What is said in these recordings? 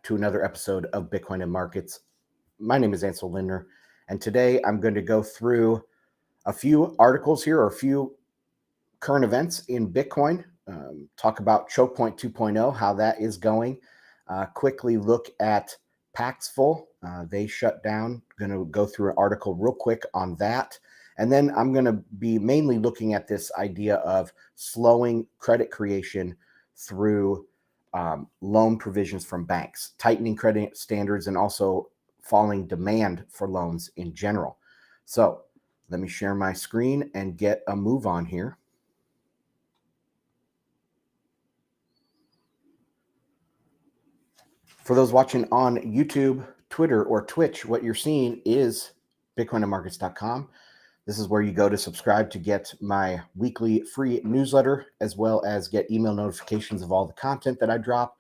to another episode of Bitcoin and Markets. My name is Ansel Lindner, and today I'm going to go through a few articles here or a few current events in Bitcoin, talk about Choke Point 2.0, how that is going, quickly look at Paxful. They shut down. Going to go through an article real quick on that. And then I'm going to be mainly looking at this idea of slowing credit creation through loan provisions from banks, tightening credit standards, and also falling demand for loans in general. So let me share my screen and get a move on here. For those watching on YouTube, Twitter, or Twitch, what you're seeing is bitcoinandmarkets.com. This is where you go to subscribe to get my weekly free newsletter, as well as get email notifications of all the content that I drop.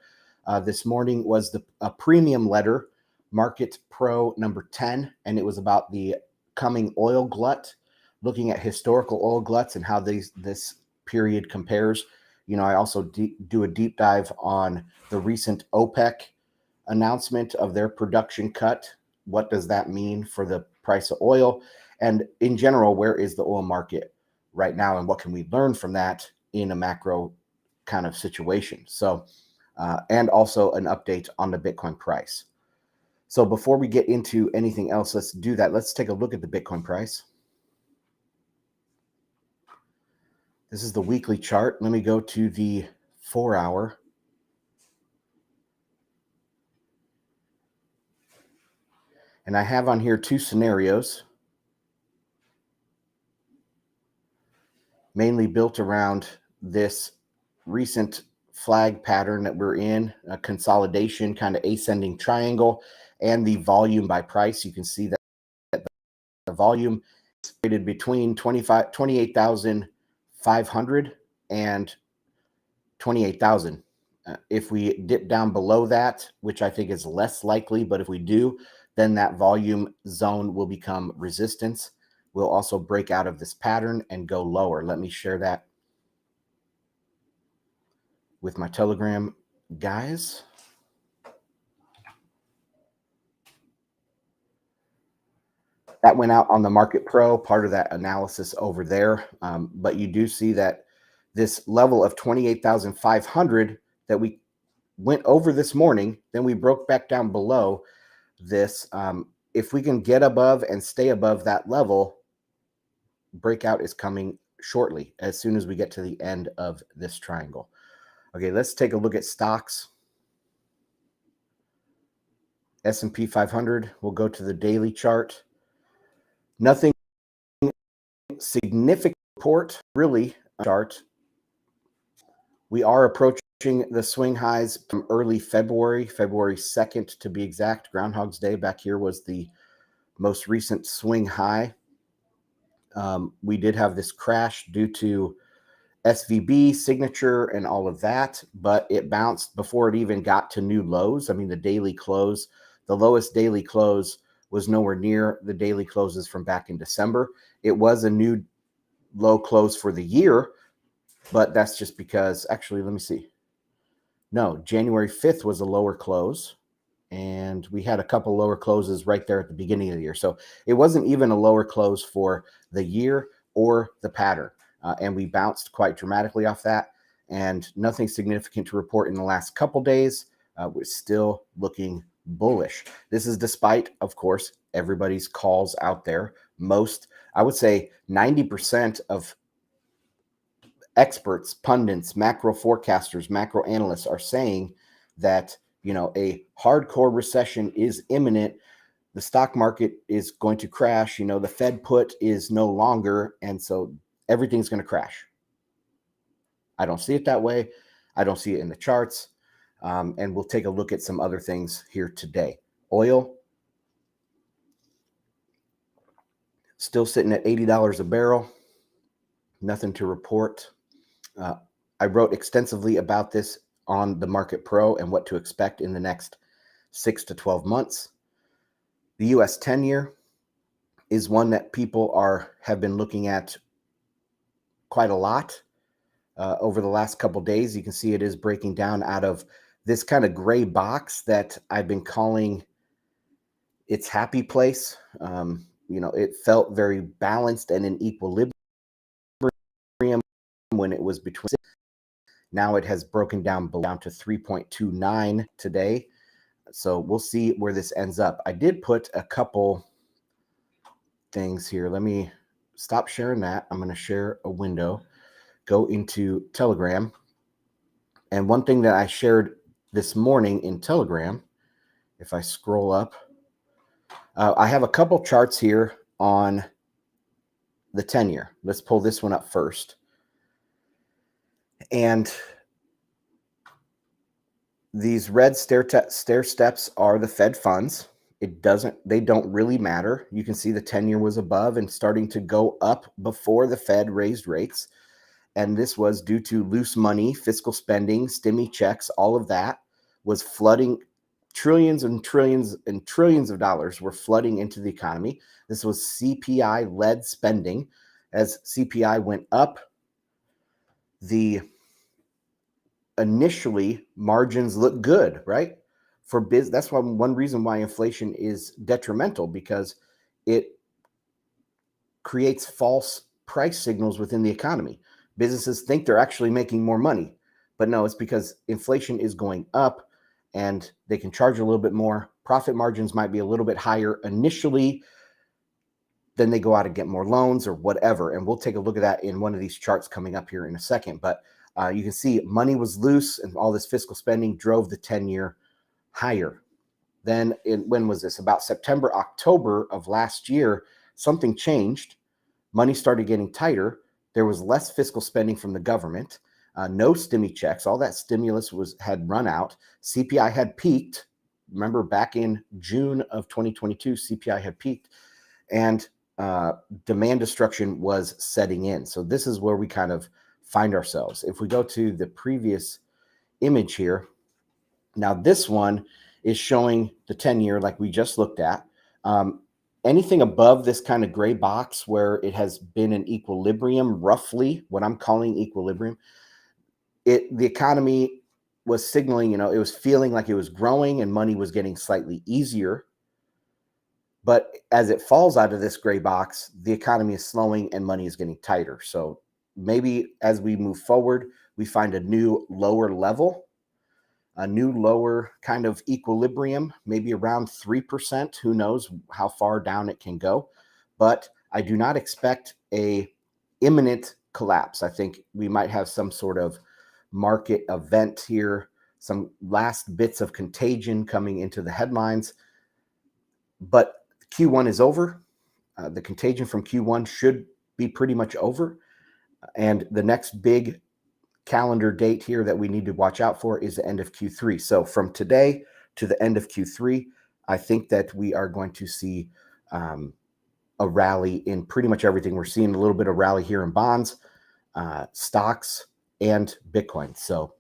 This morning was a premium letter, Market Pro number 10, and it was about the coming oil glut, looking at historical oil gluts and how this period compares. You know, I also do a deep dive on the recent OPEC announcement of their production cut. What does that mean for the price of oil? And in general, where is the oil market right now, and what can we learn from that in a macro kind of situation? So, and also an update on the Bitcoin price. So before we get into anything else, let's do that. Let's take a look at the Bitcoin price. This is the weekly chart. Let me go to the 4-hour. And I have on here two scenarios, mainly built around this recent flag pattern that we're in, a consolidation, kind of ascending triangle, and the volume by price. You can see that the volume is traded between 28,500 and 28,000. If we dip down below that, which I think is less likely, but if we do, then that volume zone will become resistance. We'll also break out of this pattern and go lower. Let me share that with my Telegram guys. That went out on the Market Pro, part of that analysis over there. But you do see that this level of 28,500 that we went over this morning, then we broke back down below this. If we can get above and stay above that level, breakout is coming shortly, as soon as we get to the end of this triangle. Okay, let's take a look at stocks. S&P 500, we'll go to the daily chart. Nothing significant report, really, chart. We are approaching the swing highs from early February 2nd to be exact. Groundhog's Day back here was the most recent swing high. We did have this crash due to SVB signature and all of that, but it bounced before it even got to new lows. I mean, the daily close, the lowest daily close was nowhere near the daily closes from back in December. It was a new low close for the year, but that's just because, actually, let me see. No, January 5th was a lower close, and we had a couple lower closes right there at the beginning of the year. So it wasn't even a lower close for the year or the pattern. And we bounced quite dramatically off that, and nothing significant to report in the last couple days. We're still looking bullish. This is despite, of course, everybody's calls out there. Most, I would say 90% of experts, pundits, macro forecasters, macro analysts are saying that, you know, a hardcore recession is imminent. The stock market is going to crash. You know, the Fed put is no longer, and so everything's going to crash. I don't see it that way. I don't see it in the charts. And we'll take a look at some other things here today. Oil, still sitting at $80 a barrel. Nothing to report. I wrote extensively about this on the Market Pro and what to expect in the next 6 to 12 months. The US 10-year is one that people have been looking at quite a lot over the last couple days. You can see it is breaking down out of this kind of gray box that I've been calling its happy place. It felt very balanced and in equilibrium when it was between. Now it has broken down to 3.29 today. So we'll see where this ends up. I did put a couple things here. Let me stop sharing that. I'm going to share a window, go into Telegram. And one thing that I shared this morning in Telegram, if I scroll up, I have a couple charts here on the 10-year. Let's pull this one up first. And these red stair steps are the Fed funds. They don't really matter. You can see the 10-year was above and starting to go up before the Fed raised rates. And this was due to loose money, fiscal spending, stimmy checks, all of that was flooding. Trillions and trillions and trillions of dollars were flooding into the economy. This was CPI-led spending. As CPI went up, initially margins look good, right? That's one reason why inflation is detrimental, because it creates false price signals within the economy. Businesses think they're actually making more money, but no, it's because inflation is going up and they can charge a little bit more. Profit margins might be a little bit higher initially. Then they go out and get more loans or whatever. And we'll take a look at that in one of these charts coming up here in a second. But you can see money was loose and all this fiscal spending drove the 10-year higher. Then when was this? About September, October of last year, something changed. Money started getting tighter. There was less fiscal spending from the government. No stimmy checks. All that stimulus had run out. CPI had peaked. Remember, back in June of 2022, CPI had peaked, and demand destruction was setting in. So this is where we kind of find ourselves. If we go to the previous image here, now this one is showing the 10-year like we just looked at. Anything above this kind of gray box where it has been in equilibrium, roughly what I'm calling equilibrium, the economy was signaling, it was feeling like it was growing and money was getting slightly easier. But as it falls out of this gray box, the economy is slowing and money is getting tighter. So maybe as we move forward, we find a new lower level, a new lower kind of equilibrium, maybe around 3%. Who knows how far down it can go? But I do not expect a imminent collapse. I think we might have some sort of market event here, some last bits of contagion coming into the headlines. But Q1 is over. The contagion from Q1 should be pretty much over. And the next big calendar date here that we need to watch out for is the end of Q3. So from today to the end of Q3, I think that we are going to see a rally in pretty much everything. We're seeing a little bit of rally here in bonds, stocks, and Bitcoin. So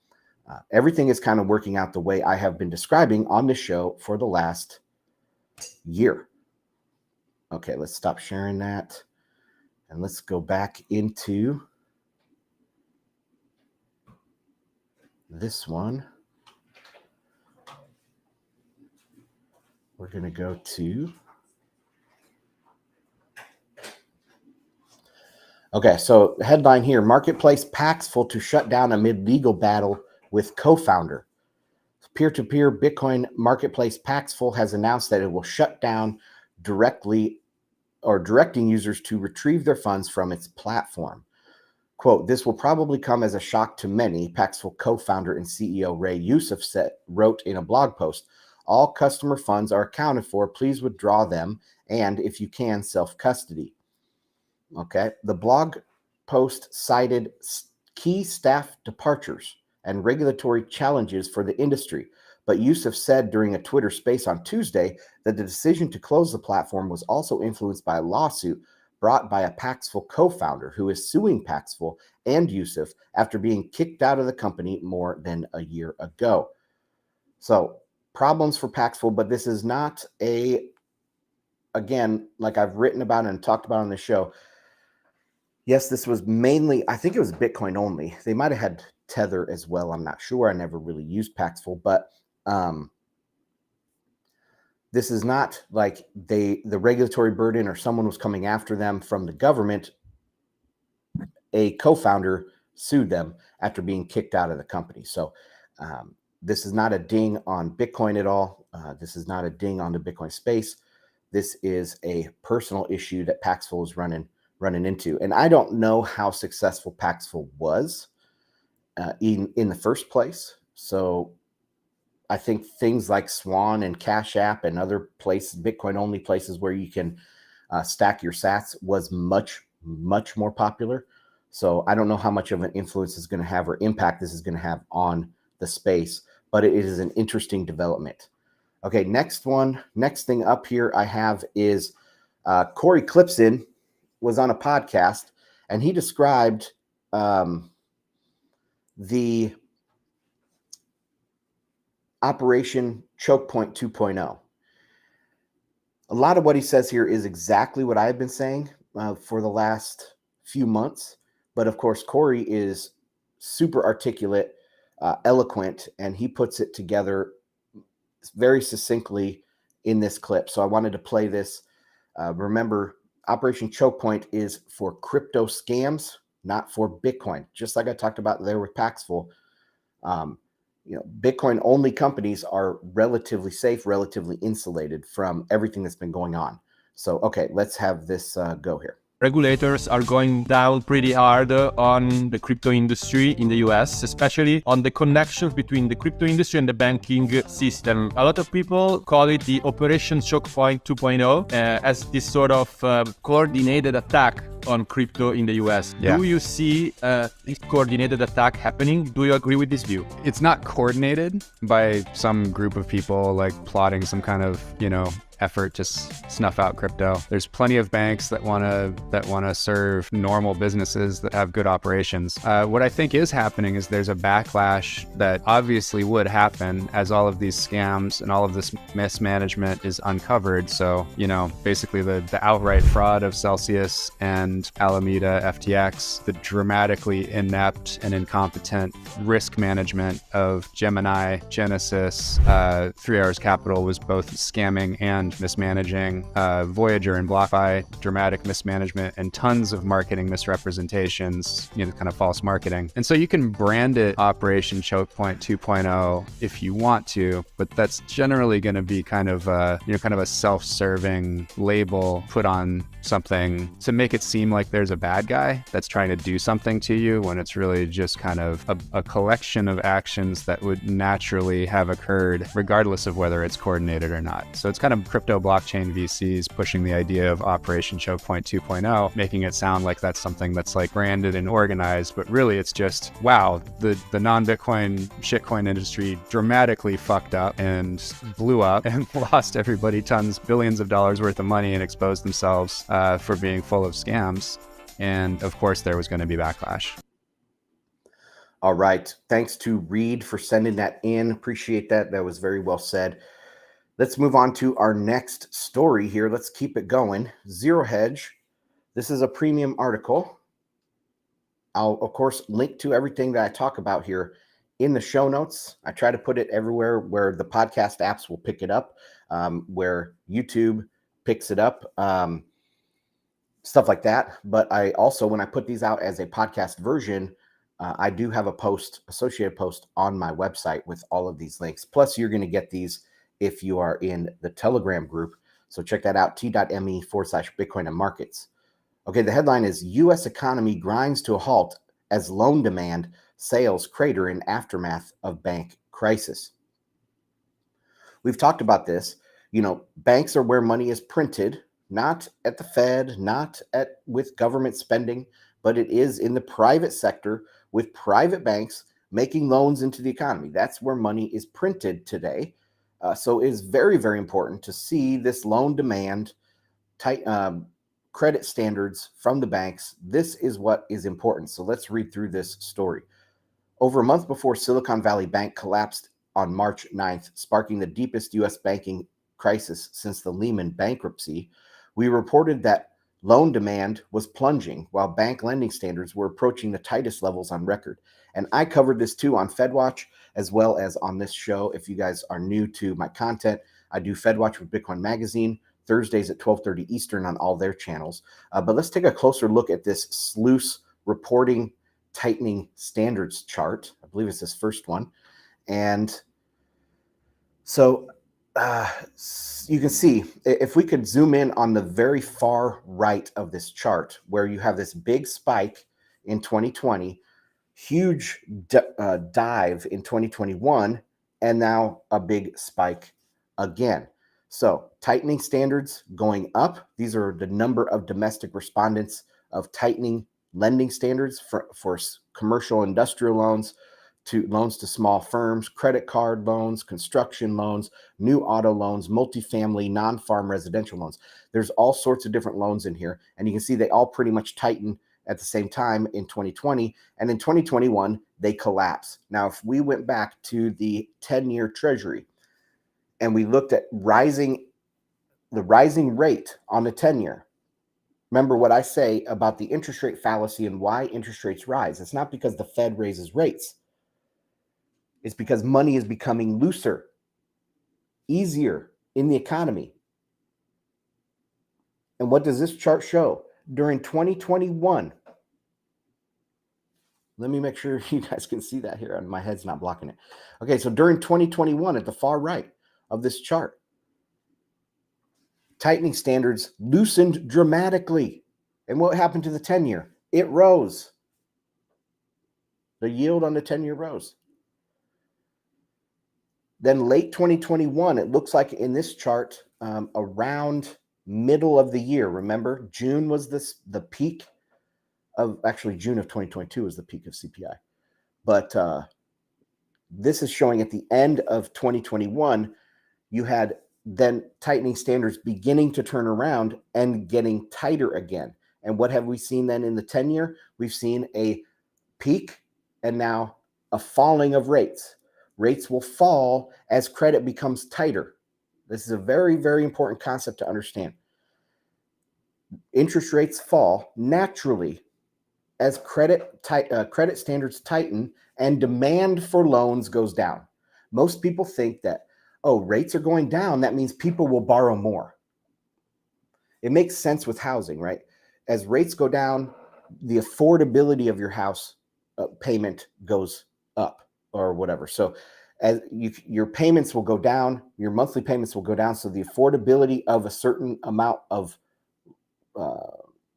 everything is kind of working out the way I have been describing on this show for the last year. Okay, let's stop sharing that. And let's go back into this one. We're going to go to. Okay, so the headline here, Marketplace packs full to shut down amid legal battle with co-founder. Peer-to-peer Bitcoin marketplace Paxful has announced that it will shut down directing users to retrieve their funds from its platform. Quote, this will probably come as a shock to many, Paxful co-founder and CEO Ray Youssef wrote in a blog post. All customer funds are accounted for. Please withdraw them, and if you can, self-custody. Okay, the blog post cited key staff departures and regulatory challenges for the industry, but Youssef said during a Twitter space on Tuesday that the decision to close the platform was also influenced by a lawsuit brought by a Paxful co-founder who is suing Paxful and Youssef after being kicked out of the company more than a year ago. So problems for Paxful, but this is not again, like I've written about and talked about on the show. Yes, this was mainly, I think it was Bitcoin only. They might have had Tether as well. I'm not sure. I never really used Paxful, but this is not like the regulatory burden or someone was coming after them from the government. A co-founder sued them after being kicked out of the company. So this is not a ding on Bitcoin at all. This is not a ding on the Bitcoin space. This is a personal issue that Paxful is running into. And I don't know how successful Paxful was in the first place. So I think things like Swan and Cash App and other places, Bitcoin-only places where you can stack your sats was much, much more popular. So I don't know how much of an influence is going to have or impact this is going to have on the space, but it is an interesting development. Okay, next thing up here I have is Corey Clipson was on a podcast, and he described the Operation Choke Point 2.0. A lot of what he says here is exactly what I've been saying for the last few months. But of course, Corey is super articulate, eloquent, and he puts it together very succinctly in this clip. So I wanted to play this. Remember, Operation Choke Point is for crypto scams, not for Bitcoin. Just like I talked about there with Paxful. Bitcoin only companies are relatively safe, relatively insulated from everything that's been going on. So, okay, let's have this go here. Regulators are going down pretty hard on the crypto industry in the US, especially on the connections between the crypto industry and the banking system. A lot of people call it the Operation Choke Point 2.0 as this sort of coordinated attack on crypto in the US. Yeah. Do you see this coordinated attack happening? Do you agree with this view? It's not coordinated by some group of people like plotting some kind of, effort to snuff out crypto. There's plenty of banks that want to serve normal businesses that have good operations. What I think is happening is there's a backlash that obviously would happen as all of these scams and all of this mismanagement is uncovered. So, basically the outright fraud of Celsius and Alameda FTX, the dramatically inept and incompetent risk management of Gemini, Genesis, 3 Hours Capital was both scamming and mismanaging, Voyager and BlockFi, dramatic mismanagement and tons of marketing misrepresentations, kind of false marketing. And so you can brand it Operation Choke Point 2.0 if you want to, but that's generally going to be kind of a self-serving label put on something to make it seem like there's a bad guy that's trying to do something to you when it's really just kind of a collection of actions that would naturally have occurred regardless of whether it's coordinated or not. So it's kind of crypto blockchain VCs pushing the idea of Operation Choke Point 2.0, making it sound like that's something that's like branded and organized, but really it's just, wow, the non-Bitcoin shitcoin industry dramatically fucked up and blew up and lost everybody billions of dollars worth of money and exposed themselves for being full of scams. And of course, there was going to be backlash. All right. Thanks to Reed for sending that in. Appreciate that. That was very well said. Let's move on to our next story here. Let's keep it going. Zero Hedge. This is a premium article. I'll, of course, link to everything that I talk about here in the show notes. I try to put it everywhere where the podcast apps will pick it up, where YouTube picks it up, stuff like that. But I also, when I put these out as a podcast version, I do have a associated post on my website with all of these links. Plus, you're going to get these if you are in the Telegram group. So check that out, t.me/Bitcoin and markets. Okay, the headline is U.S. economy grinds to a halt as loan demand sales crater in aftermath of bank crisis. We've talked about this. Banks are where money is printed, not at the Fed, not with government spending, but it is in the private sector with private banks making loans into the economy. That's where money is printed today. So it is very, very important to see this loan demand, tight credit standards from the banks. This is what is important. So let's read through this story. Over a month before Silicon Valley Bank collapsed on March 9th, sparking the deepest U.S. banking crisis since the Lehman bankruptcy, we reported that loan demand was plunging while bank lending standards were approaching the tightest levels on record. And I covered this too on FedWatch as well as on this show. If you guys are new to my content, I do FedWatch with Bitcoin Magazine Thursdays at 12:30 Eastern on all their channels. But let's take a closer look at this SLOOS reporting tightening standards chart. I believe it's this first one. And so you can see, if we could zoom in on the very far right of this chart, where you have this big spike in 2020, huge dive in 2021, and now a big spike again. So tightening standards going up. These are the number of domestic respondents of tightening lending standards for commercial industrial loans, to loans to small firms, credit card loans, construction loans, new auto loans, multifamily, non-farm residential loans. There's all sorts of different loans in here, and you can see they all pretty much tighten at the same time in 2020, and in 2021 they collapse. Now, if we went back to the 10-year Treasury and we looked at the rising rate on the 10-year, remember what I say about the interest rate fallacy and why interest rates rise. It's not because the Fed raises rates. It's because money is becoming looser, easier in the economy. And what does this chart show? During 2021, let me make sure you guys can see that here, and my head's not blocking it. Okay, so during 2021, at the far right of this chart, tightening standards loosened dramatically. And what happened to the 10-year? It rose. The yield on the 10-year rose. Then late 2021, it looks like in this chart, around middle of the year. Remember, June was the peak of, actually June of 2022 was the peak of CPI. But this is showing at the end of 2021, you had then tightening standards beginning to turn around and getting tighter again. And what have we seen then in the 10-year? We've seen a peak and now a falling of rates. Rates will fall as credit becomes tighter. This is a very, very important concept to understand. Interest rates fall naturally as credit standards tighten and demand for loans goes down. Most people think that, oh, rates are going down, that means people will borrow more. It makes sense with housing, right? As rates go down, the affordability of your house payment goes up or whatever. So as your payments will go down, your monthly payments will go down. So the affordability of a certain amount of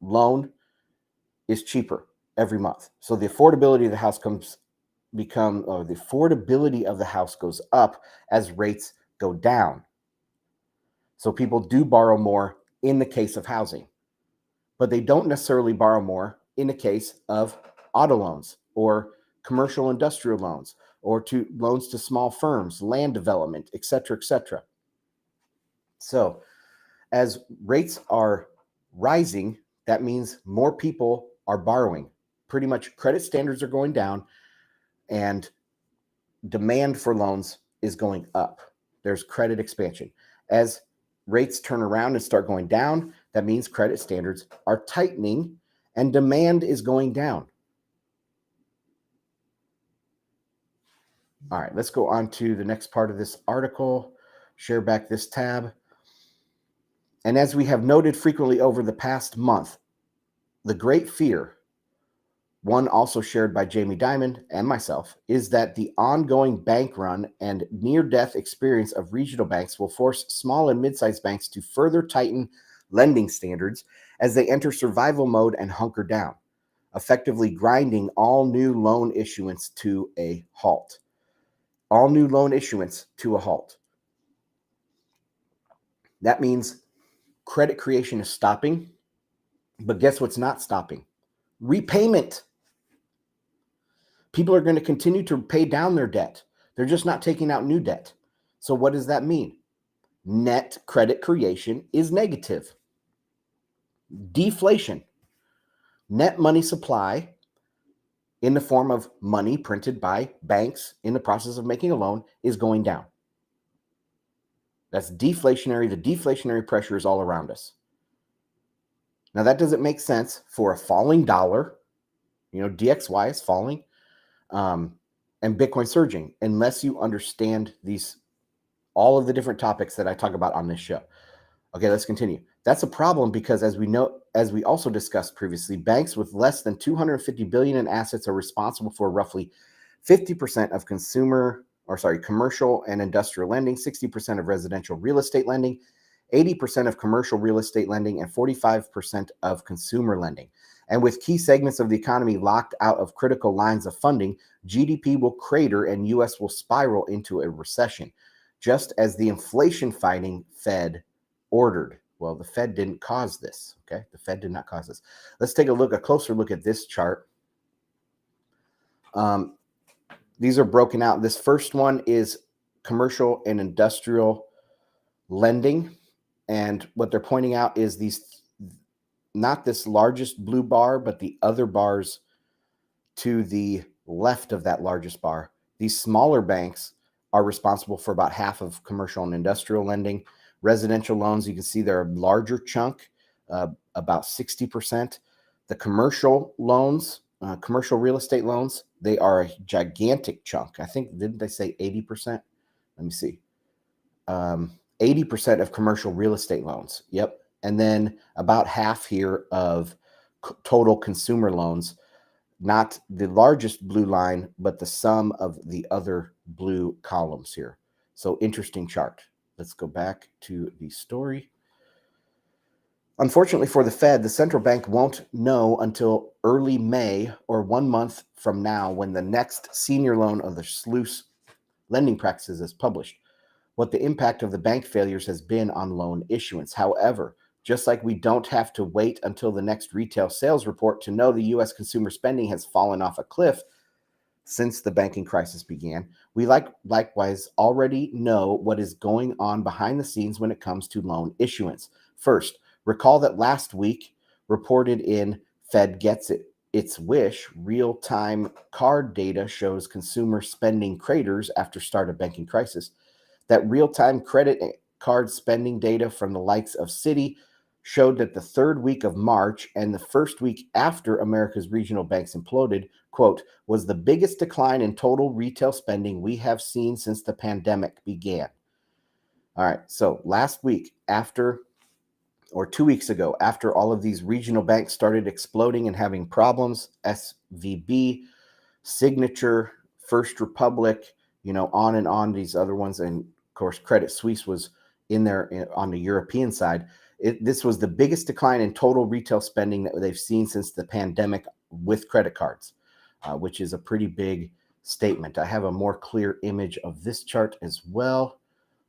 loan is cheaper every month. So the affordability of the house the affordability of the house goes up as rates go down. So people do borrow more in the case of housing, but they don't necessarily borrow more in the case of auto loans or commercial industrial loans or to loans to small firms, land development, et cetera, et cetera. So as rates are rising, that means more people are borrowing. Pretty much credit standards are going down and demand for loans is going up. There's credit expansion. As rates turn around and start going down, that means credit standards are tightening and demand is going down. All right, let's go on to the next part of this article. Share back this tab. And as we have noted frequently over the past month, the great fear, one also shared by Jamie Dimon and myself, is that the ongoing bank run and near-death experience of regional banks will force small and mid-sized banks to further tighten lending standards as they enter survival mode and hunker down, effectively grinding all new loan issuance to a halt. All new loan issuance to a halt. That means credit creation is stopping, but guess what's not stopping? Repayment. People are going to continue to pay down their debt. They're just not taking out new debt. So what does that mean? Net credit creation is negative. Deflation. Net money supply in the form of money printed by banks in the process of making a loan is going down. That's deflationary. The deflationary pressure is all around us. Now, that doesn't make sense for a falling dollar. You know, DXY is falling. and Bitcoin surging, unless you understand all of the different topics that I talk about on this show. Okay, let's continue. That's a problem because, as we also discussed previously, banks with less than 250 billion in assets are responsible for roughly 50% of commercial and industrial lending, 60% of residential real estate lending, 80% of commercial real estate lending, and 45% of consumer lending. And with key segments of the economy locked out of critical lines of funding, GDP will crater and U.S. will spiral into a recession, just as the inflation-fighting Fed ordered. Well, the Fed didn't cause this, okay? The Fed did not cause this. Let's take a closer look at this chart. These are broken out. This first one is commercial and industrial lending. And what they're pointing out is not this largest blue bar, but the other bars to the left of that largest bar. These smaller banks are responsible for about half of commercial and industrial lending. Residential loans, you can see they're a larger chunk, about 60%. The commercial loans, commercial real estate loans, they are a gigantic chunk. I think, didn't they say 80%? Let me see. 80% of commercial real estate loans. Yep. And then about half here of total consumer loans, not the largest blue line, but the sum of the other blue columns here. So interesting chart. Let's go back to the story. Unfortunately for the Fed, the central bank won't know until early May or 1 month from now, when the next senior loan of the SLOOS lending practices is published, what the impact of the bank failures has been on loan issuance. However, just like we don't have to wait until the next retail sales report to know the U.S. consumer spending has fallen off a cliff since the banking crisis began, we likewise already know what is going on behind the scenes when it comes to loan issuance. First, recall that last week reported in Fed Gets Its Wish, real-time card data shows consumer spending craters after start of banking crisis. That real-time credit card spending data from the likes of Citi showed that the third week of March and the first week after America's regional banks imploded, quote, was the biggest decline in total retail spending we have seen since the pandemic began. All right, so last week, 2 weeks ago, after all of these regional banks started exploding and having problems, SVB, Signature, First Republic, on and on, these other ones, and of course, Credit Suisse was in there on the European side. This was the biggest decline in total retail spending that they've seen since the pandemic with credit cards, which is a pretty big statement. I have a more clear image of this chart as well.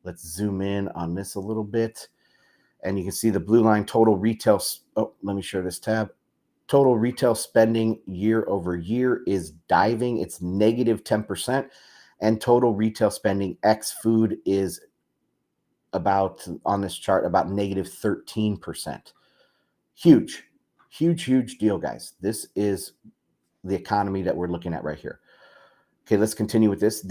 Let's zoom in on this a little bit. And you can see the blue line total retail. Oh, let me share this tab. Total retail spending year over year is diving. It's negative 10%. And total retail spending ex food is about, on this chart, about negative 13%. Huge deal, guys. This is the economy that we're looking at right here. Okay, let's continue with this.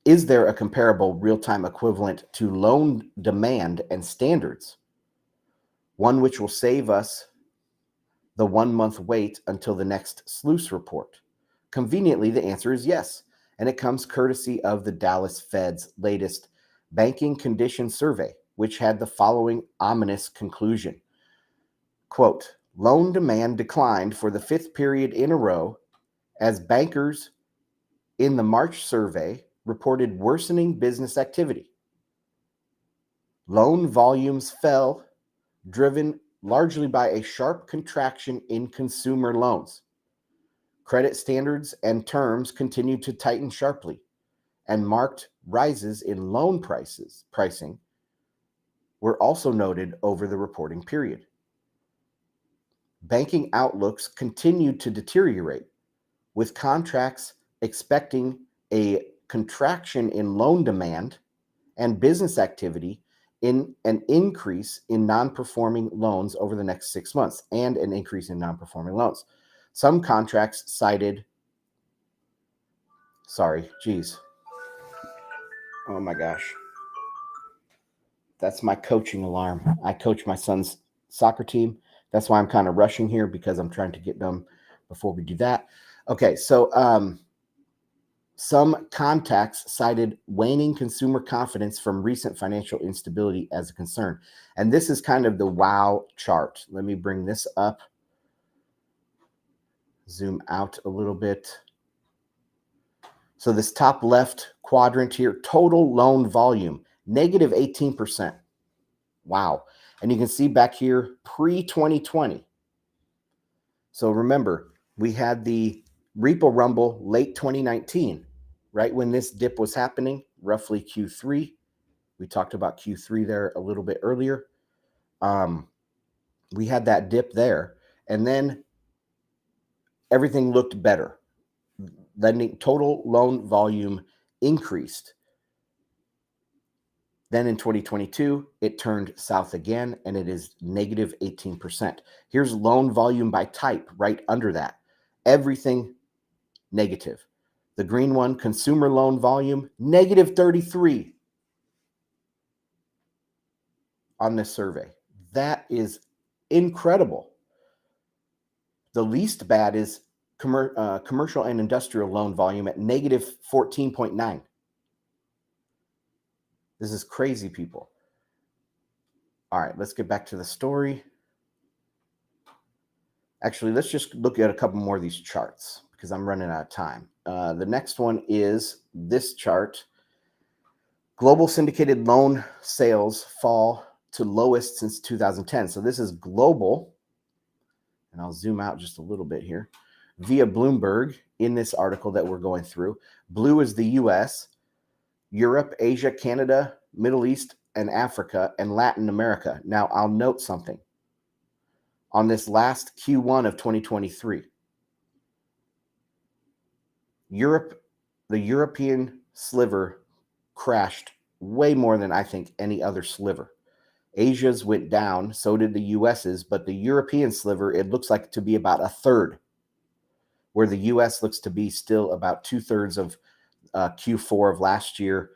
Is there a comparable real-time equivalent to loan demand and standards? One which will save us the 1 month wait until the next SLOOS report? Conveniently, the answer is yes. And it comes courtesy of the Dallas Fed's latest banking condition survey, which had the following ominous conclusion. Quote, loan demand declined for the 5th period in a row as bankers in the March survey reported worsening business activity. Loan volumes fell, driven largely by a sharp contraction in consumer loans. Credit standards and terms continued to tighten sharply, and marked rises in loan pricing were also noted over the reporting period. Banking outlooks continued to deteriorate, with contracts expecting a contraction in loan demand and business activity in an increase in non-performing loans over the next 6 months, and an increase in non-performing loans. Some contracts cited, oh my gosh. That's my coaching alarm. I coach my son's soccer team. That's why I'm kind of rushing here, because I'm trying to get done before we do that. Okay, so some contacts cited waning consumer confidence from recent financial instability as a concern. And this is kind of the wow chart. Let me bring this up, zoom out a little bit. So this top left quadrant here, total loan volume, negative 18%. Wow. And you can see back here, pre-2020. So remember, we had the repo rumble late 2019, right when this dip was happening, roughly Q3. We talked about Q3 there a little bit earlier. We had that dip there, and then everything looked better. Lending total loan volume increased. Then in 2022, it turned south again, and it is negative 18%. Here's loan volume by type right under that. Everything negative. The green one, consumer loan volume, negative 33 on this survey. That is incredible. The least bad is commercial and industrial loan volume at negative 14.9. This is crazy, people. All right, let's get back to the story. Actually, let's just look at a couple more of these charts because I'm running out of time. The next one is this chart. Global syndicated loan sales fall to lowest since 2010. So this is global. And I'll zoom out just a little bit here. Via Bloomberg in this article that we're going through. Blue is the US, Europe, Asia, Canada, Middle East, and Africa, and Latin America. Now, I'll note something. On this last Q1 of 2023, Europe, the European sliver crashed way more than I think any other sliver. Asia's went down, so did the US's, but the European sliver, it looks like to be about a third, where the US looks to be still about 2/3 of Q4 of last year.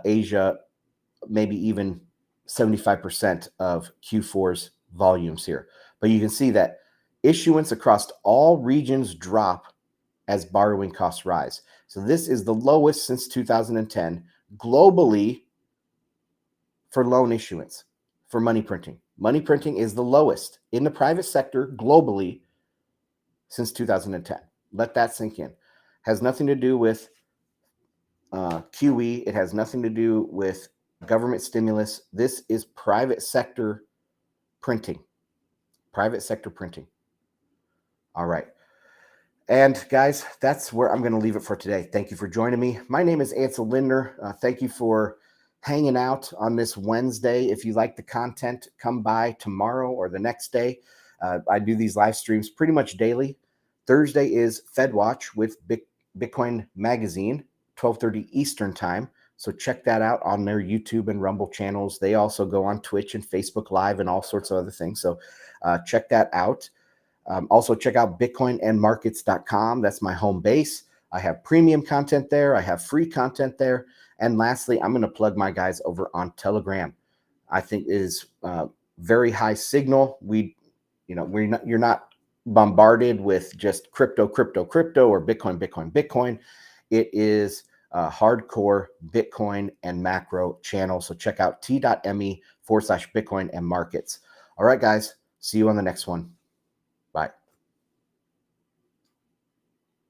Asia, maybe even 75% of Q4's volumes here. But you can see that issuance across all regions drop as borrowing costs rise. So this is the lowest since 2010 globally for loan issuance, for money printing. Money printing is the lowest in the private sector globally since 2010. Let that sink in. Has nothing to do with QE. It has nothing to do with government stimulus. This is private sector printing. Private sector printing. All right. And guys, that's where I'm going to leave it for today. Thank you for joining me. My name is Ansel Lindner. Thank you for hanging out on this Wednesday. If you like the content, come by tomorrow or the next day. I do these live streams pretty much daily. Thursday is Fed Watch with Bitcoin Magazine, 12:30 Eastern time. So check that out on their YouTube and Rumble channels. They also go on Twitch and Facebook Live and all sorts of other things. So check that out. Also check out bitcoinandmarkets.com. That's my home base. I have premium content there. I have free content there. And lastly, I'm going to plug my guys over on Telegram. I think it is very high signal. You're not bombarded with just crypto or Bitcoin. It is a hardcore Bitcoin and macro channel. So check out t.me/Bitcoin and markets. All right, guys. See you on the next one.